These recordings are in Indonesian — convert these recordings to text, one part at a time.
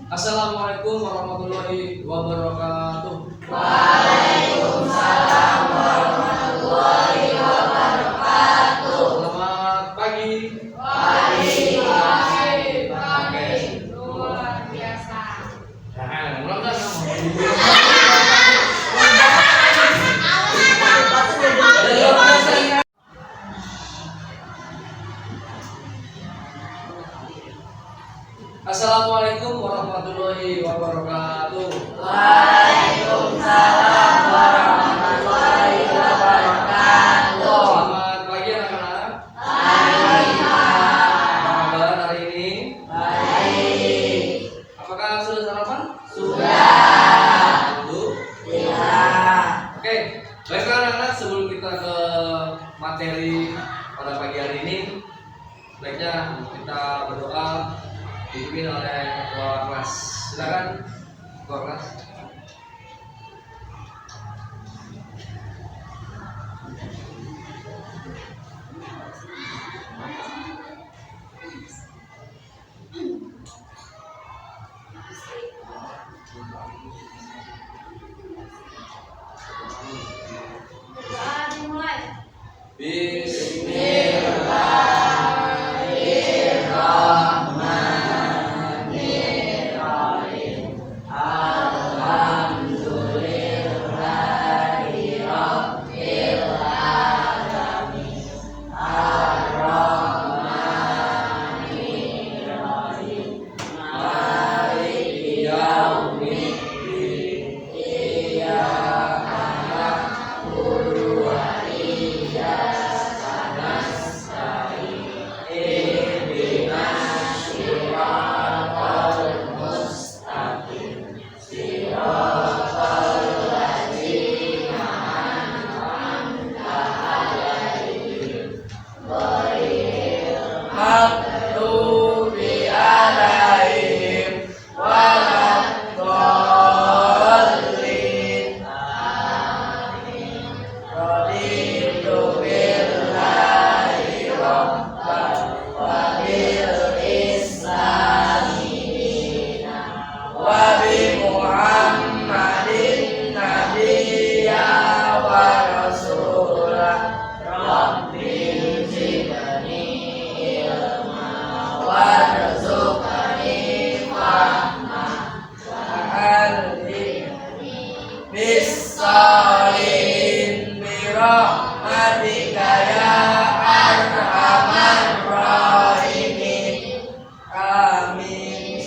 Assalamualaikum warahmatullahi wabarakatuh. Waalaikumsalam warahmatullahi wabarakatuh. Selamat pagi. Pagi. Luar biasa. Assalamualaikum warahmatullahi wabarakatuh. Waalaikumsalam warahmatullahi wabarakatuh. Selamat pagi anak-anak. Pagi. Apa kabar hari ini? Baik. Apakah sudah sarapan? Sudah. Belum? Tidak. Oke, baiklah anak-anak, sebelum kita ke materi pada pagi hari ini, baiknya kita berdoa dipimpin oleh ketua kelas. Silakan ketua kelas. Dimulai. Bismillahirrahmanirrahim. Alhamdulillahi rabbil alamin. Ar-Rahmanir Rahim. Maliki yaumiddin. Iyyaka na'budu wa iyyaka nasta'in. Ihdinas siratal mustaqim. Siratal ladzina an'amta 'alaihim ghairil maghdubi 'alaihim waladdallin. Amin. Raditu billahi rabban wa bil islami dinan wa bi Muhammadin nabiyya wa rasulah. Rabbi zidni ilma warzuqni fahma wa'allimni bis-shalihin birahmatika ya arhamar rahimin. Amin.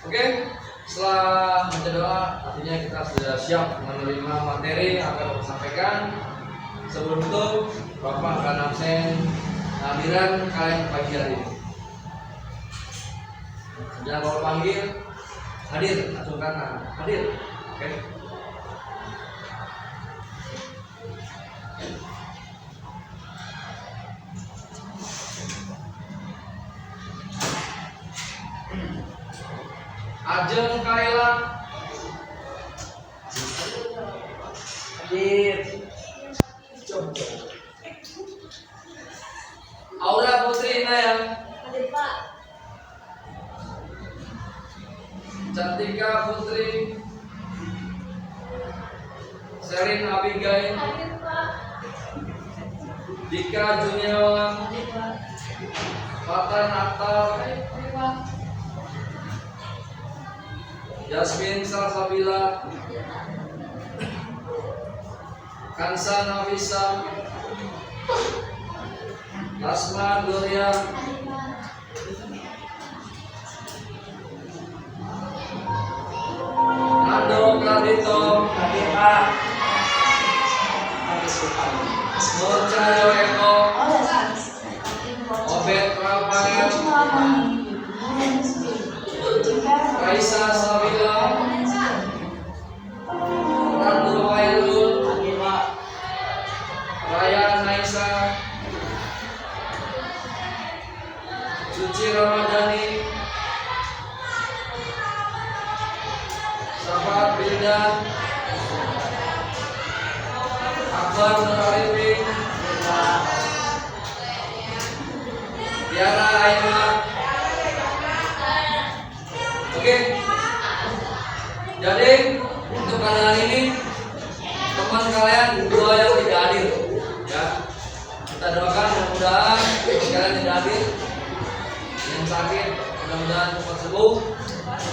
Oke, setelah baca doa, artinya kita sudah siap menerima materi yang akan Bapak sampaikan. Sebelum itu, Bapak akan absen hadiran kalian pagi hari ini. Jangan Bapak panggil, hadir, acungkan tangan, hadir. Oke. Ajeng Kaila, Hadir. Aura Putri Nayang, Hadir Pak. Cantika Putri, Sherin Abigail, Hadir Pak. Dika Juniawan, Hadir Pak. Fatan Akhtar, Hadir Pak. Yasmin Salsabila, Kansa Nafisa, Asma Gloria, Nando Kardito, Hadir Pak. Nur Cahyo Eko, Obed Rafael, Raisa Sabila, Randu Khairul, Hadir Pak. Raya Naisa, Suci Ramadhani, Sahabat Bildan, Akbar Nur Arifin, Tiara Aina. Oke. Jadi untuk kalian ini teman kalian dua yang tidak hadir, ya. Kita doakan mudah-mudahan kalian tidak hadir, yang sakit mudah-mudahan cepat sembuh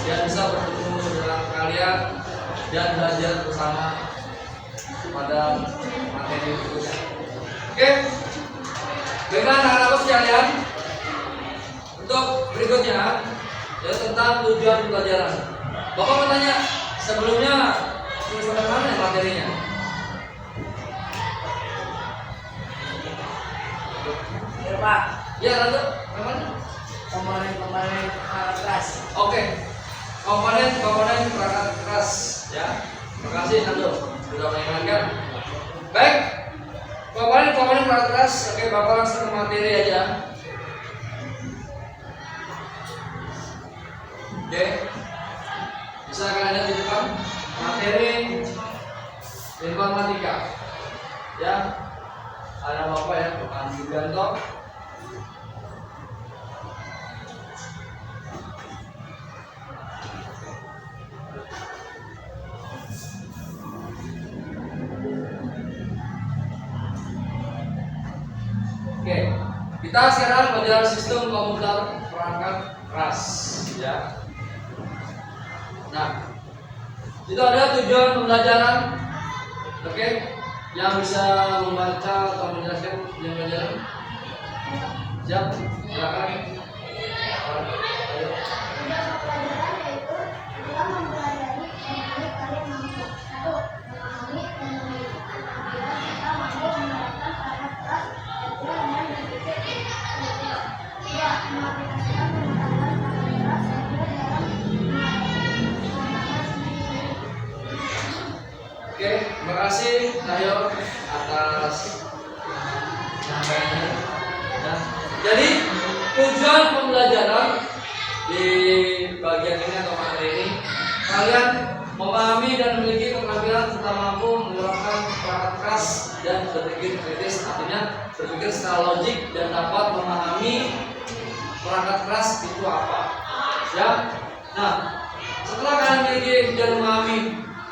dan bisa bertemu dengan kalian dan belajar bersama pada materi berikutnya. Oke, dengan anak-anak sekalian, untuk berikutnya ya tentang tujuan pelajaran. Bapak mau tanya, sebelumnya sampai mana ya materinya? Ya Pak, Ya lanjut, mana? komponen alat keras. Oke, komponen perangkat keras, ya. Terima kasih Nando sudah mengingatkan. Baik, komponen perangkat keras. Oke, Bapak langsung ke materi aja. Oke, bisa kalian lihat di depan materi informatika, ya. Ada Bapak ya, Bapak Julianto. Oke, kita sekarang belajar sistem komputer perangkat keras, ya. Nah, itu ada tujuan pembelajaran, oke, yang bisa membaca atau menjelaskan tujuan pembelajaran. Siap, silakan. Ayo. Oke, terima kasih Cahyo atas penyampaiannya. Ya. Jadi tujuan pembelajaran di bagian ini atau materi ini, kalian memahami dan memiliki keterampilan serta mampu menerapkan perangkat keras dan berpikir kritis, artinya berpikir secara logik dan dapat memahami perangkat keras itu apa. Ya, nah setelah kalian memiliki dan memahami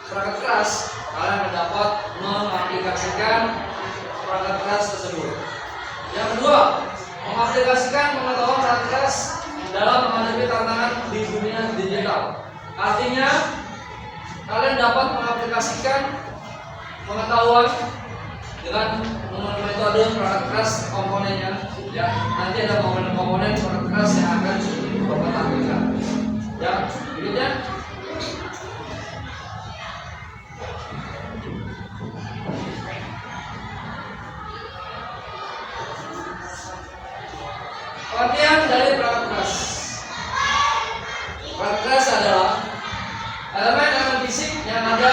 perangkat keras, kalian akan dapat mengaplikasikan perangkat keras tersebut. Yang kedua, mengaplikasikan pengetahuan perangkat keras dalam menghadapi tantangan di dunia digital. Artinya, kalian dapat mengaplikasikan pengetahuan dengan metode perangkat keras komponennya. Ya, nanti ada komponen-komponen perangkat keras yang akan Bapak tampilkan. Ya, berikutnya. Pengertian dari perangkat keras. Perangkat keras adalah elemen fisik yang ada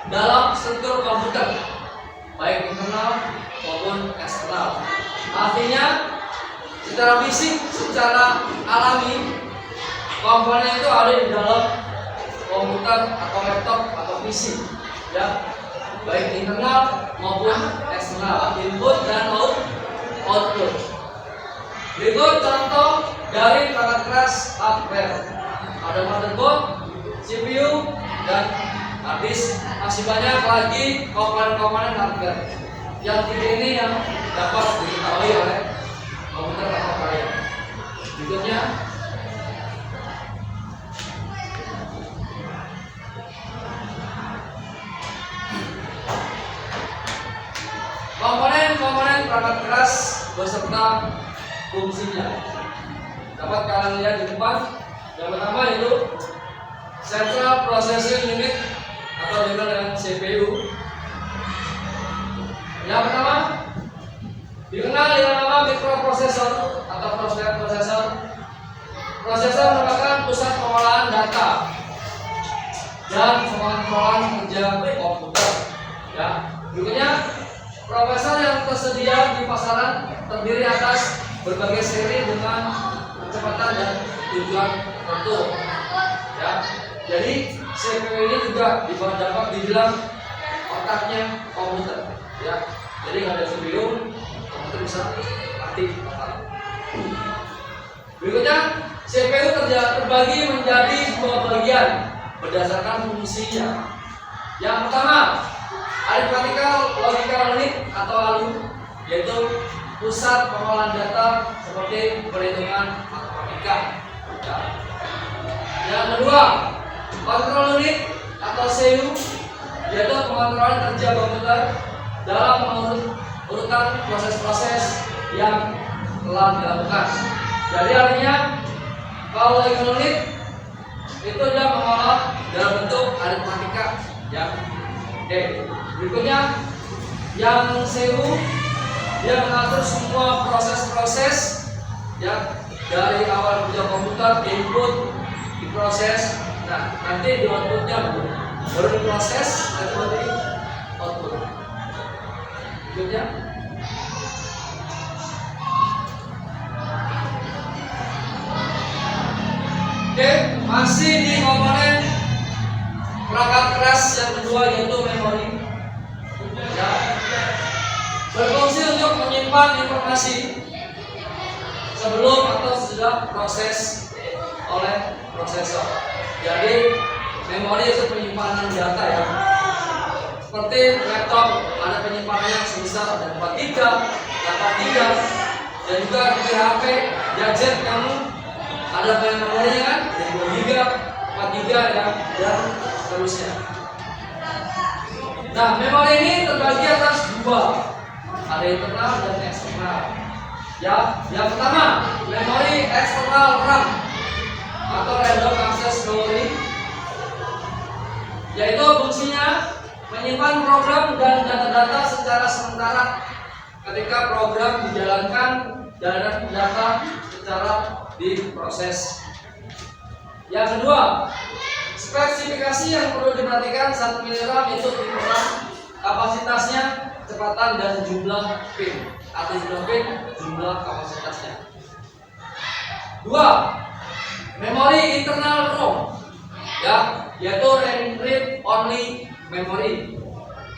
dalam struktur komputer, baik internal maupun eksternal. Artinya, secara fisik, secara alami, komponen itu ada di dalam komputer atau laptop atau PC, ya, baik internal maupun eksternal, input dan output. Berikut contoh dari perangkat keras hardware. Ada motherboard, CPU, dan hard disk. Masih banyak lagi komponen-komponen hardware. Yang tiga ini yang dapat diketahui oleh komputer atau kalian. Berikutnya, komponen-komponen perangkat keras beserta fungsinya dapat kalian lihat di depan. Yang pertama yaitu Central Processing Unit atau dikenal dengan CPU. Yang pertama dikenal dengan nama mikroprosesor atau prosesor. Prosesor merupakan pusat pengolahan data dan pengontrolan kerja komputer. Ya, berikutnya prosesor yang tersedia di pasaran terdiri atas berbagai seri dengan kecepatan dan tujuan tertentu. Ya, jadi CPU ini juga dapat dibilang otaknya komputer. Ya, jadi nggak ada CPU, komputer bisa aktif. Berikutnya, CPU terbagi menjadi dua bagian berdasarkan fungsinya. Yang pertama, arithmetical logical unit atau ALU, yaitu pusat pengolahan data seperti perhitungan matematika. Yang kedua, control unit atau CU, yaitu pengontrolan kerja komputer dalam urutan proses-proses yang telah dilakukan. Jadi artinya kalau logical unit itu dia mengolah dalam bentuk aritmatika. Ya. Oke. Berikutnya yang CU dia mengatur semua proses-proses ya dari awal kerja komputer input diproses. Nah, nanti di outputnya baru diproses dan baru di output. Berikutnya oke, masih di komponen perangkat keras yang kedua yaitu memori. Ya. Berfungsi untuk menyimpan informasi sebelum atau sesudah proses oleh prosesor. Jadi memori itu penyimpanan data ya. Seperti laptop ada penyimpanannya sebesar ada 4 GB, 8 GB, dan juga di HP, gadget kamu ada memorinya kan, ada 2 GB, 4 GB ya, dan seterusnya. Nah, memori ini terbagi atas dua, ada internal dan eksternal. Ya, yang pertama memori eksternal RAM atau random access memory, yaitu fungsinya menyimpan program dan data-data secara sementara ketika program dijalankan dan data secara diproses. Yang kedua, spesifikasi yang perlu diperhatikan saat memilih RAM itu tipe RAM, kapasitasnya, kecepatan dan jumlah pin atau jumlah pin, jumlah kapasitasnya. Dua, memori internal ROM, ya, yaitu read only memory,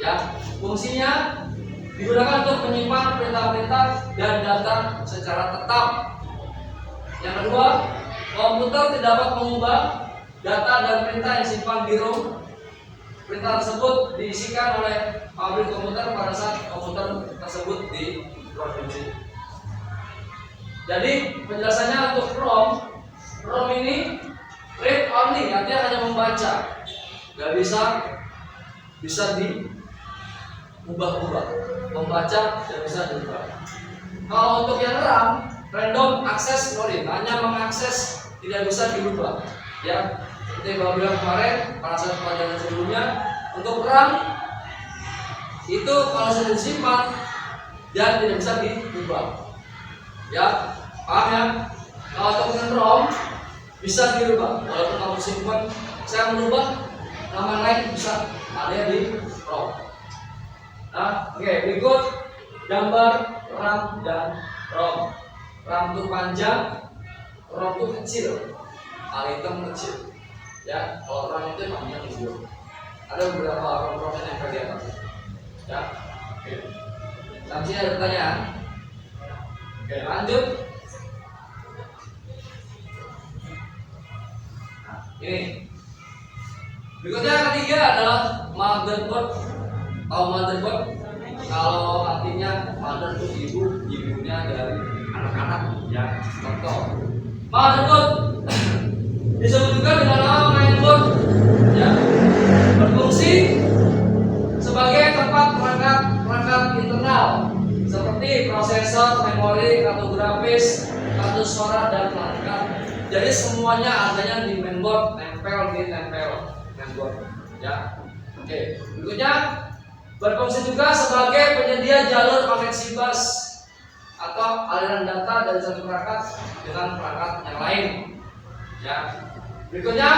ya, fungsinya digunakan untuk menyimpan perintah-perintah dan data secara tetap. Yang kedua, komputer tidak dapat mengubah data dan perintah yang disimpan di ROM. Perintah tersebut diisikan oleh pabrik komputer pada saat komputer tersebut diproduksi. Jadi penjelasannya untuk ROM ini read only, artinya hanya membaca, nggak bisa diubah-ubah, membaca dan bisa diubah. Kalau untuk yang RAM, random access memory, hanya mengakses, tidak bisa diubah. Ya, seperti Bapak bilang kemarin pada saat pelajaran sebelumnya, untuk RAM itu kalau sudah disimpan dan tidak bisa diubah. Ya, paham ya? Kalau untuk dengan ROM bisa dirubah, walaupun kamu simpan, saya merubah nama lain bisa ada di ROM. Nah, oke, berikut gambar RAM dan ROM. RAM itu panjang, ROM itu kecil, item kecil. Ya, kalau RAM itu panjang itu. Ada beberapa ROM yang nempel di atas. Ya, oke. Nanti ada pertanyaan. Oke, lanjut. Nah, ini. Berikutnya yang ketiga adalah motherboard. Tahu motherboard? Kalau artinya mother itu ibu, ibunya dari anak-anak ya. Contoh, motherboard disebut juga dengan nama mainboard. Ya, berfungsi sebagai tempat perangkat internal seperti prosesor, memori, kartu grafis, kartu suara dan perangkat. Jadi semuanya adanya di mainboard, nempel mainboard. Ya, oke. Berikutnya berfungsi juga sebagai penyedia jalur koneksi bus atau aliran data dari satu perangkat dengan perangkat yang lain. Ya. Berikutnya,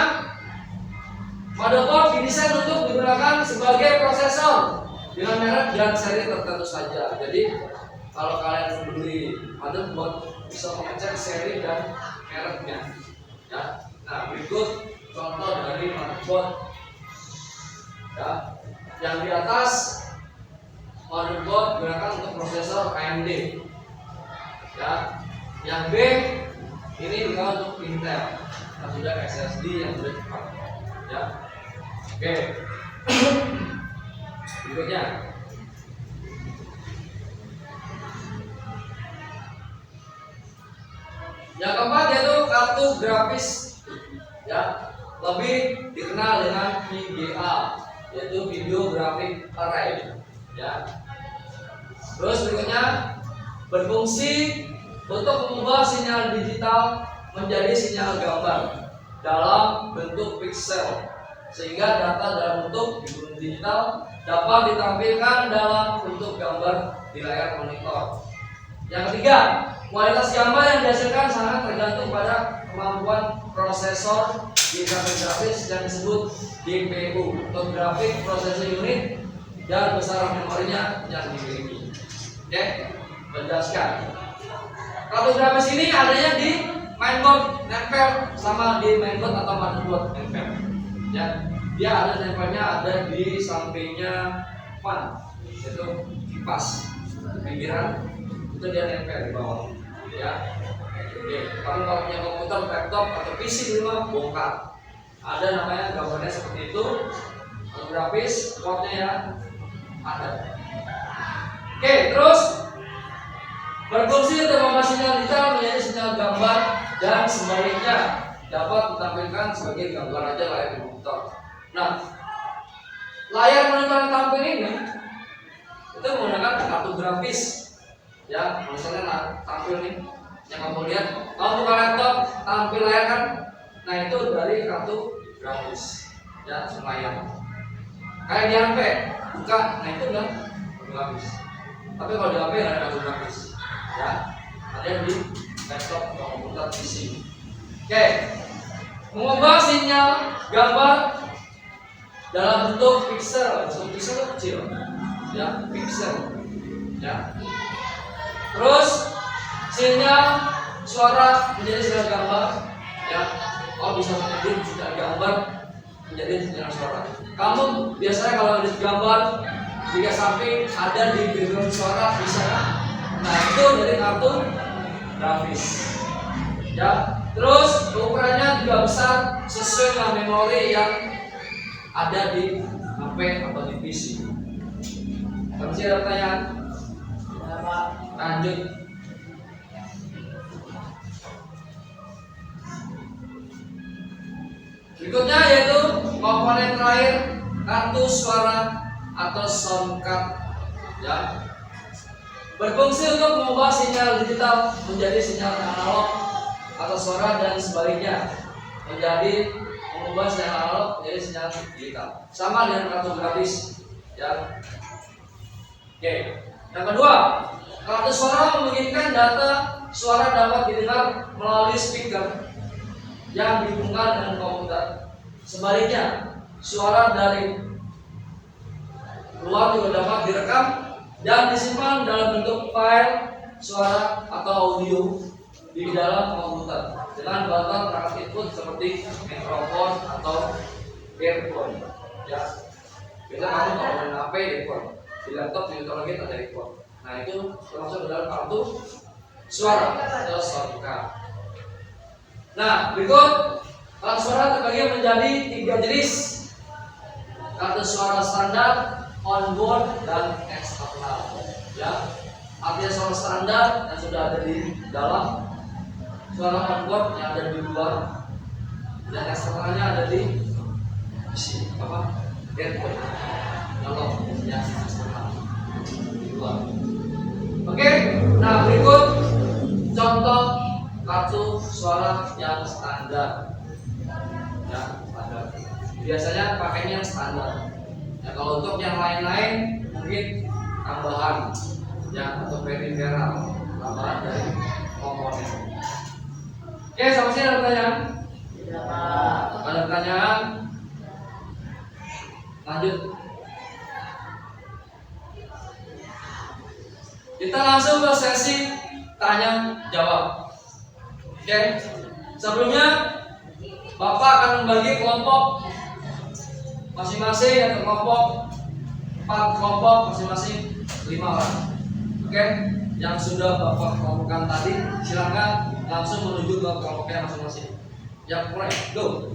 motherboard didesain untuk digunakan sebagai prosesor dengan merek dan seri tertentu saja. Jadi kalau kalian beli motherboard bisa mengecek seri dan mereknya. Ya. Nah, berikut contoh dari motherboard. Ya. Yang di atas motherboard digunakan untuk prosesor AMD. Ya. Yang B Ini digunakan untuk Intel yang sudah SSD yang sudah cepat. Ya. Oke. Berikutnya. Yang keempat yaitu kartu grafis, ya, lebih dikenal dengan VGA, yaitu Video Graphic Array, ya. Terus berikutnya berfungsi untuk mengubah sinyal digital menjadi sinyal gambar dalam bentuk pixel, sehingga data dalam bentuk digital dapat ditampilkan dalam bentuk gambar di layar monitor. Yang ketiga, kualitas gambar yang dihasilkan sangat tergantung pada kemampuan prosesor di kartu grafis yang disebut GPU atau Graphic Processing Unit, dan besaran memorinya yang dimiliki. Oke, menjelaskan. Kartu grafis ini adanya di mainboard nempel sama di mainboard atau motherboard nempel. Ya, dia ada nempelnya ada di sampingnya fan, yaitu kipas pinggiran itu dia nempel di bawah. Ya, oke. Kalau punya komputer, laptop atau PC di rumah bongkar, ada namanya gambarnya seperti itu. Kartu grafis portnya ya ada. Oke, terus berfungsi untuk mengubah sinyal digital menjadi sinyal gambar dan sebaliknya dapat ditampilkan sebagai gambar aja layar komputer. Nah, layar monitor yang tampil ini itu menggunakan kartu grafis, ya. Misalnya tampil nih, yang kamu lihat, kalau buka laptop tampil layar kan, nah itu dari kartu grafis, ya, layar. Kayak di HP, buka, nah itu kan kartu grafis. Tapi kalau di HP nggak ada kartu grafis, ya, ada di laptop atau komputer PC. Oke, mengubah sinyal gambar dalam bentuk pixel, pixel itu kecil, ya, pixel, ya. Terus sinyal suara menjadi sinyal gambar, ya. Oh, bisa menjadi sinyal gambar menjadi sinyal suara. Kamu biasanya kalau edit gambar jika samping ada di background suara bisa. Nah, itu dari kartu grafis, ya. Terus ukurannya juga besar sesuai dengan memori yang ada di HP atau di PC. Kalau masih ada pertanyaan, lanjut. Berikutnya yaitu komponen terakhir, kartu suara atau sound card, ya. Berfungsi untuk mengubah sinyal digital menjadi sinyal analog atau suara dan sebaliknya, menjadi mengubah sinyal analog menjadi sinyal digital. Sama dengan kartu grafis, ya. Oke. Yang kedua, kartu suara memungkinkan data suara dapat didengar melalui speaker yang dihubungkan dengan komputer. Sebaliknya, suara dari luar juga dapat direkam dan disimpan dalam bentuk file suara atau audio di dalam komputer dengan bantuan perangkat input seperti mikrofon atau earphone, ya. Biasanya kamu kalau main HP earphone, di laptop di lagi ada earphone. Nah, itu termasuk dalam kartu suara atau sound card. Nah, berikut kartu suara terbagi menjadi 3 jenis: kartu suara standar, onboard, dan eksternal, ya. Artinya suara standar yang sudah ada di dalam, suara onboard yang ada di luar, dan eksternalnya ada di sini, apa? Earphone. Kalau ya eksternal di luar. Oke, nah berikut contoh kartu suara yang standar, ya, standar. Biasanya pakainya yang standar. Ya, kalau untuk yang lain-lain mungkin tambahan, ya, atau peripheral, tambahan dari komponen. Oke, sampai sini ada pertanyaan? Ada pertanyaan? Lanjut. Kita langsung ke sesi tanya jawab. Oke, sebelumnya Bapak akan membagi kelompok masing-masing, yang terkelompok 4 kelompok masing-masing 5 orang. Oke, yang sudah Bapak kelompokkan tadi silakan langsung menuju ke kelompoknya masing-masing. Ya, mulai, go.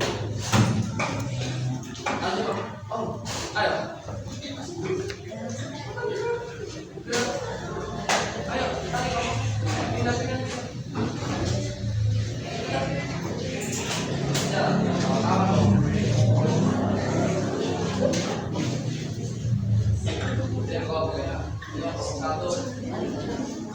Lanjut, Bang. Oh, ayo. Ayo, tarik kamu. Pindah. Ya, sama-sama dong. Ya, kelompok ya. Kelompok 1.